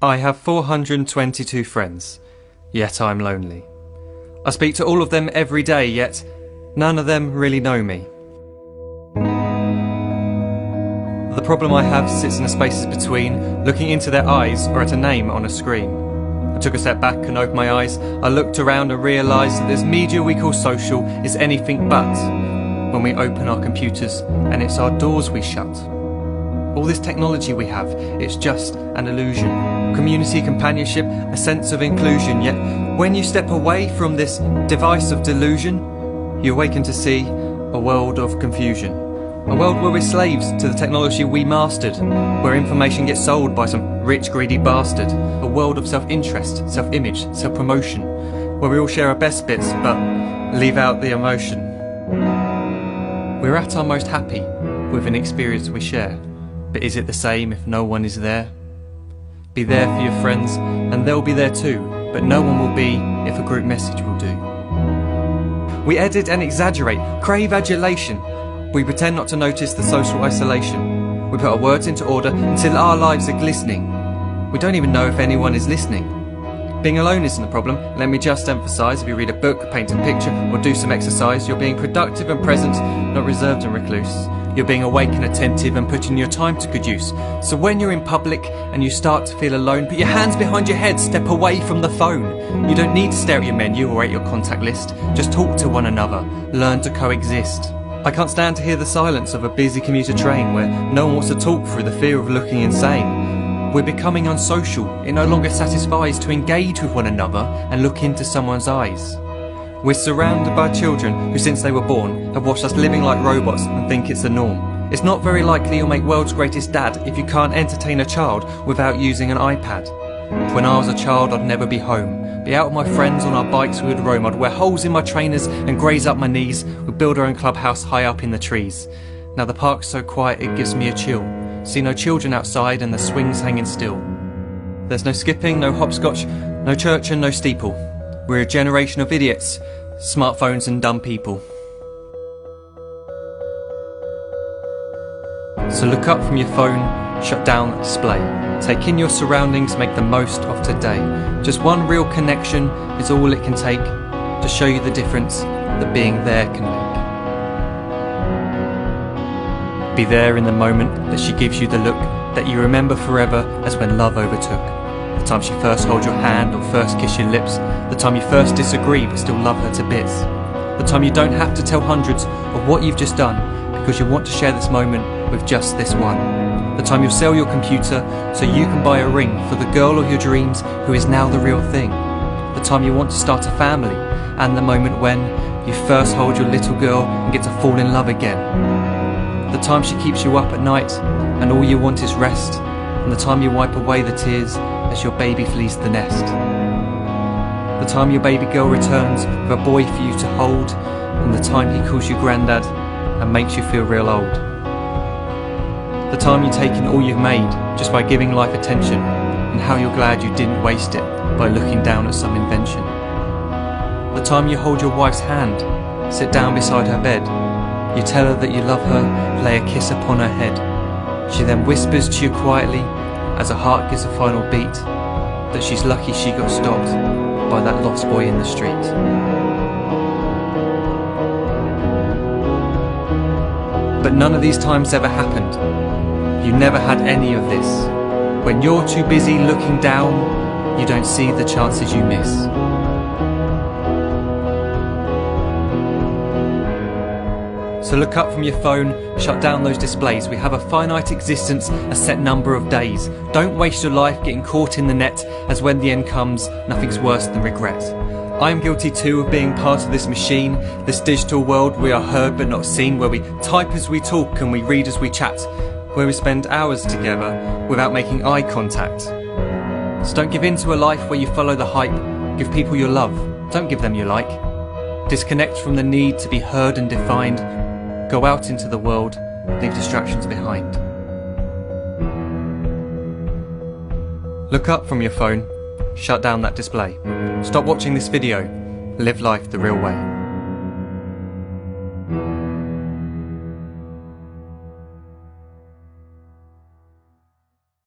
I have 422 friends, yet I'm lonely. I speak to all of them every day, yet none of them really know me. The problem I have sits in the spaces between looking into their eyes or at a name on a screen. I took a step back and opened my eyes. I looked around and realised that this media we call social is anything but when we open our computers and it's our doors we shut. All this technology we have, it's just an illusion. Community, companionship, a sense of inclusion. Yet when you step away from this device of delusion, you awaken to see a world of confusion. A world where we're slaves to the technology we mastered, where information gets sold by some rich, greedy bastard. A world of self-interest, self-image, self-promotion, where we all share our best bits but leave out the emotion. We're at our most happy with an experience we share. But is it the same if no one is there? Be there for your friends and they'll be there too, but no one will be if a group message will do. We edit and exaggerate, crave adulation. We pretend not to notice the social isolation. We put our words into order until our lives are glistening. We don't even know if anyone is listening. Being alone isn't a problem. Let me just emphasise, if you read a book, paint a picture or do some exercise, you're being productive and present, not reserved and recluse. You're being awake and attentive and putting your time to good use. So when you're in public and you start to feel alone, put your hands behind your head, step away from the phone. You don't need to stare at your menu or at your contact list. Just talk to one another, learn to coexist. I can't stand to hear the silence of a busy commuter train where no one wants to talk through the fear of looking insane. We're becoming unsocial. It no longer satisfies to engage with one another and look into someone's eyes. We're surrounded by children who, since they were born, have watched us living like robots and think it's the norm. It's not very likely you'll make world's greatest dad if you can't entertain a child without using an iPad. When I was a child, I'd never be home. Be out with my friends on our bikes, we would roam. I'd wear holes in my trainers and graze up my knees. We'd build our own clubhouse high up in the trees. Now the park's so quiet it gives me a chill. See no children outside and the swings hanging still. There's no skipping, no hopscotch, no church and no steeple. We're a generation of idiots, smartphones and dumb people. So look up from your phone, shut down the display. Take in your surroundings, make the most of today. Just one real connection is all it can take to show you the difference that being there can make. Be there in the moment that she gives you the look that you remember forever as when love overtook. The time she first holds your hand or first kiss your lips. The time you first disagree but still love her to bits. The time you don't have to tell hundreds of what you've just done because you want to share this moment with just this one. The time you'll sell your computer so you can buy a ring for the girl of your dreams who is now the real thing. The time you want to start a family, and the moment when you first hold your little girl and get to fall in love again. The time she keeps you up at night and all you want is rest, and the time you wipe away the tears as your baby flees the nest. The time your baby girl returns with a boy for you to hold, and the time he calls you granddad and makes you feel real old. The time you take in all you've made just by giving life attention, and how you're glad you didn't waste it by looking down at some invention. The time you hold your wife's hand, sit down beside her bed, you tell her that you love her, lay a kiss upon her head. She then whispers to you quietly as her heart gives a final beat that she's lucky she got stopped by that lost boy in the street. But none of these times ever happened. You never had any of this. When you're too busy looking down, you don't see the chances you miss. So look up from your phone, shut down those displays. We have a finite existence, a set number of days. Don't waste your life getting caught in the net, as when the end comes, nothing's worse than regret. I'm guilty too of being part of this machine, this digital world we are heard but not seen, where we type as we talk and we read as we chat, where we spend hours together without making eye contact. So don't give in to a life where you follow the hype. Give people your love, don't give them your like. Disconnect from the need to be heard and defined. Go out into the world, leave distractions behind. Look up from your phone, shut down that display. Stop watching this video, live life the real way.